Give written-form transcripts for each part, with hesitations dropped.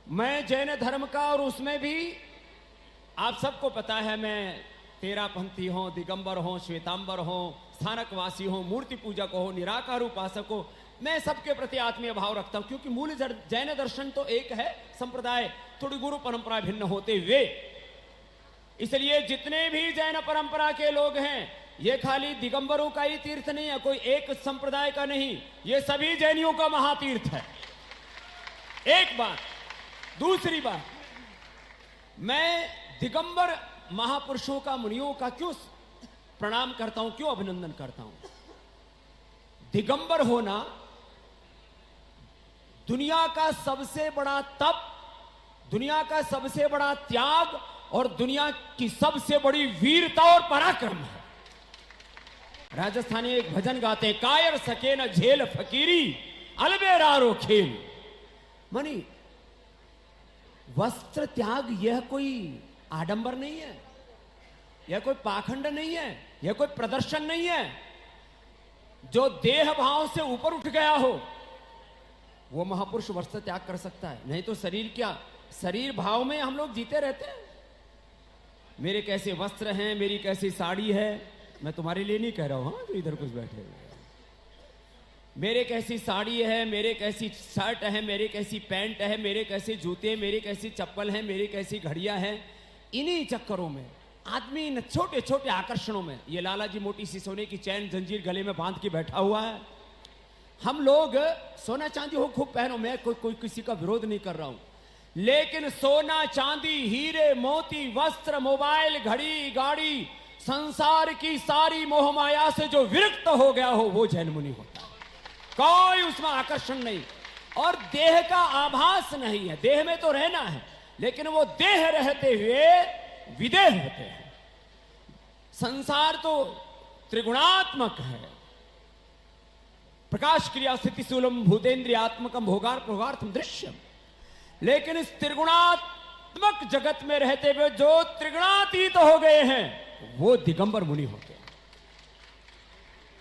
मैं जैन धर्म का, और उसमें भी आप सबको पता है मैं तेरापंथी हूं, दिगंबर हूं, श्वेतांबर हूं, स्थानकवासी हूं, मूर्ति पूजक हूं, निराकार उपासक हूं। मैं सबके प्रति आत्मीय भाव रखता हूं, क्योंकि मूल जैन दर्शन तो एक है, संप्रदाय थोड़ी गुरु परंपरा भिन्न होते हुए। इसलिए जितने भी जैन परंपरा के लोग हैं, ये खाली दिगंबरों का ही तीर्थ नहीं है, कोई एक संप्रदाय का नहीं, ये सभी जैनियों का महातीर्थ है। एक बात। दूसरी बात, मैं दिगंबर महापुरुषों का, मुनियों का क्यों प्रणाम करता हूं, क्यों अभिनंदन करता हूं? दिगंबर होना दुनिया का सबसे बड़ा तप, दुनिया का सबसे बड़ा त्याग और दुनिया की सबसे बड़ी वीरता और पराक्रम है। राजस्थानी एक भजन गाते हैं, कायर सके न झेल फकीरी, अलबेरारो खेल। मनी वस्त्र त्याग यह कोई आडंबर नहीं है, यह कोई पाखंड नहीं है, यह कोई प्रदर्शन नहीं है। जो देह भाव से ऊपर उठ गया हो वो महापुरुष वस्त्र त्याग कर सकता है, नहीं तो शरीर क्या, शरीर भाव में हम लोग जीते रहते हैं। मेरे कैसे वस्त्र हैं, मेरी कैसी साड़ी है, मैं तुम्हारे लिए नहीं कह रहा हूं, हाँ, जो इधर कुछ बैठे हुए, मेरे कैसी साड़ी है, मेरे कैसी शर्ट है, मेरे कैसी पैंट है, मेरे कैसे जूते, मेरे कैसी चप्पल है, मेरी कैसी घड़ियां हैं, इन्हीं चक्करों में आदमी इन छोटे छोटे आकर्षणों में, ये लाला जी मोटी सी सोने की चैन जंजीर गले में बांध के बैठा हुआ है। हम लोग सोना चांदी हो खूब पहनो, मैं कोई किसी का विरोध नहीं कर रहा हूं, लेकिन सोना चांदी, हीरे मोती, वस्त्र, मोबाइल, घड़ी, गाड़ी, संसार की सारी मोह माया से जो विरक्त हो गया हो वो जैन मुनि होता है। कोई उसमें आकर्षण नहीं और देह का आभास नहीं है। देह में तो रहना है, लेकिन वो देह रहते हुए विदेह होते हैं। संसार तो त्रिगुणात्मक है, प्रकाश क्रिया स्थिति स्थूलम भूतेन्द्रियात्मकम भोगार प्रोगार्थम दृश्यम, लेकिन इस त्रिगुणात्मक जगत में रहते हुए जो त्रिगुणातीत हो गए हैं वो दिगंबर मुनि होते हैं।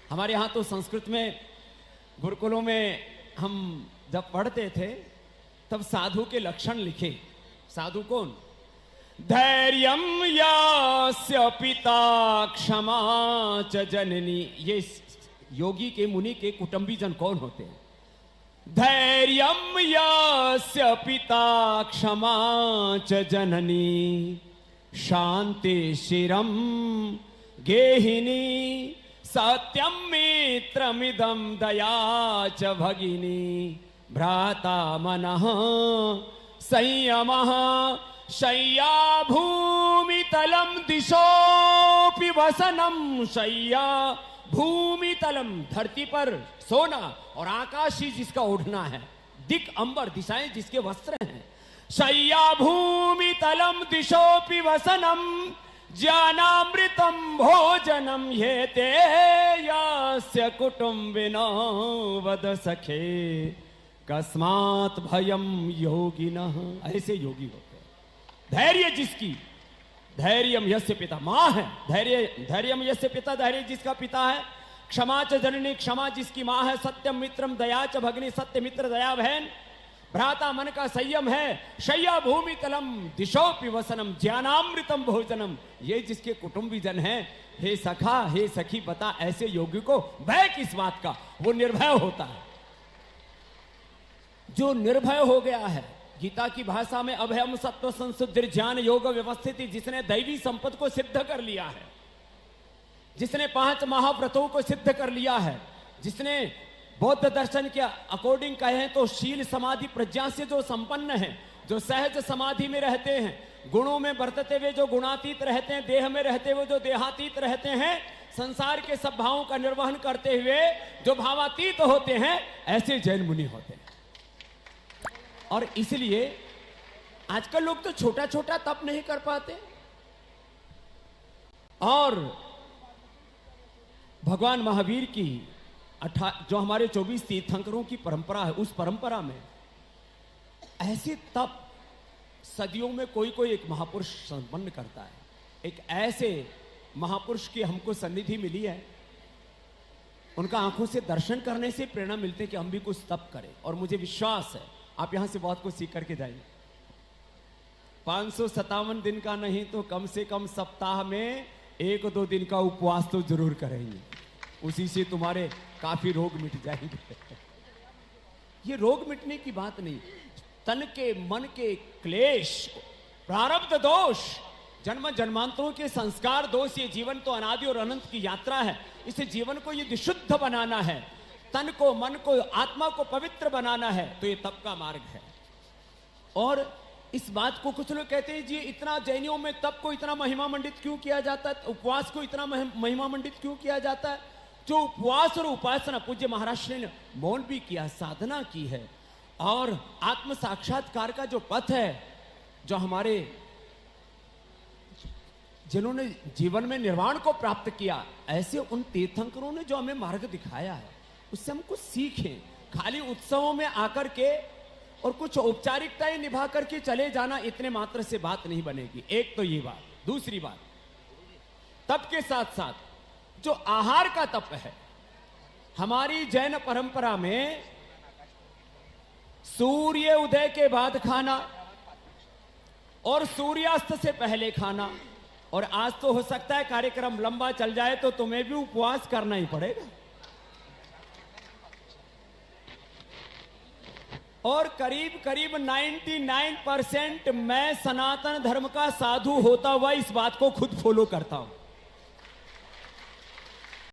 हमारे यहां तो संस्कृत में गुरुकुलों में हम जब पढ़ते थे तब साधु के लक्षण लिखे। साधु कौन? धैर्यम यास्य पिता क्षमा च जननी। ये योगी के, मुनि के कुटुंबी जन कौन होते हैं? धैर्यम यास्य पिता क्षमा च जननी, शांति शिरम गेहिनी, सत्यम मित्रमिदं दया च भगिनी, भ्राता मनः संयमः, शय्या भूमितलम दिशोऽपि वसनम। शय्या भूमितलम, धरती पर सोना, और आकाश ही जिसका ओढ़ना है, दिक अंबर दिशाएं जिसके वस्त्र हैं। शय्या भूमितलम दिशोऽपि वसनम, ज्ञानामृतम भोजनम ये ते यास्य कुटुंबिनो वद सखे, कस्मात् भयम योगिनः। ऐसे योगी होते हैं। धैर्य जिसकी, धैर्यम यस्य पिता, मां है धैर्यम यस्य पिता, धैर्य जिसका पिता है। क्षमा च जननी, क्षमा जिसकी मां है। सत्यम मित्रम दया च भगिनी, सत्य मित्र दया बहन। भ्राता मन का संयम है। शय्या भूमि तलम दिशोऽपि वसनम, ज्ञानामृतम भोजनम, ये जिसके कुटुंबी जन हैं। हे सखा, हे सखी, बता ऐसे योगी को भय किस बात का? वो निर्भय होता है। जो निर्भय हो गया है, गीता की भाषा में अभयम सत्व संशुद्धि ज्ञान योग व्यवस्थित, जिसने दैवी संपत्ति को सिद्ध कर लिया है, जिसने 5 महाव्रतों को सिद्ध कर लिया है, जिसने बौद्ध दर्शन के अकॉर्डिंग कहें तो शील समाधि प्रज्ञा से जो संपन्न है, जो सहज समाधि में रहते हैं, गुणों में बरतते हुए जो गुणातीत रहते हैं, देह में रहते हुए जो देहातीत रहते हैं, संसार के सब भावों का निर्वहन करते हुए जो भावातीत होते हैं, ऐसे जैन मुनि होते हैं। और इसलिए आजकल लोग तो छोटा छोटा तप नहीं कर पाते, और भगवान महावीर की जो हमारे 24 तीर्थंकरों की परंपरा है, उस परंपरा में ऐसे तप सदियों में कोई कोई एक महापुरुष संपन्न करता है। एक ऐसे महापुरुष की हमको सन्निधि मिली है, उनका आंखों से दर्शन करने से प्रेरणा मिलती है कि हम भी कुछ तप करें। और मुझे विश्वास है आप यहां से बहुत कुछ सीख करके जाएंगे। 557 दिन का नहीं तो कम से कम सप्ताह में 1-2 दिन का उपवास तो जरूर करेंगे। उसी से तुम्हारे काफी रोग मिट जाएंगे। ये रोग मिटने की बात नहीं, तन के मन के क्लेश, प्रारब्ध दोष, जन्म जन्मांतरों के संस्कार दोष, ये जीवन तो अनादि और अनंत की यात्रा है। इसे जीवन को यदि शुद्ध बनाना है, तन को, मन को, आत्मा को पवित्र बनाना है, तो ये तप का मार्ग है। और इस बात को कुछ लोग कहते हैं जी, इतना जैनियों में तप को इतना महिमा मंडित क्यों किया जाता है, उपवास को इतना महिमा मंडित क्यों किया जाता है। जो उपवास और उपासना पूज्य महाराज श्री ने मौन भी किया, साधना की है, और आत्म साक्षात्कार का जो पथ है, जो हमारे जिन्होंने जीवन में निर्वाण को प्राप्त किया, ऐसे उन तीर्थंकरों ने जो हमें मार्ग दिखाया है, उससे हम कुछ सीखें। खाली उत्सवों में आकर के और कुछ औपचारिकताएं निभा करके चले जाना, इतने मात्र से बात नहीं बनेगी। एक तो ये बात। दूसरी बात, तप के साथ साथ जो आहार का तप है, हमारी जैन परंपरा में सूर्य उदय के बाद खाना और सूर्यास्त से पहले खाना, और आज तो हो सकता है कार्यक्रम लंबा चल जाए तो तुम्हें भी उपवास करना ही पड़ेगा। और करीब करीब 99% मैं सनातन धर्म का साधु होता हुआ इस बात को खुद फॉलो करता हूं।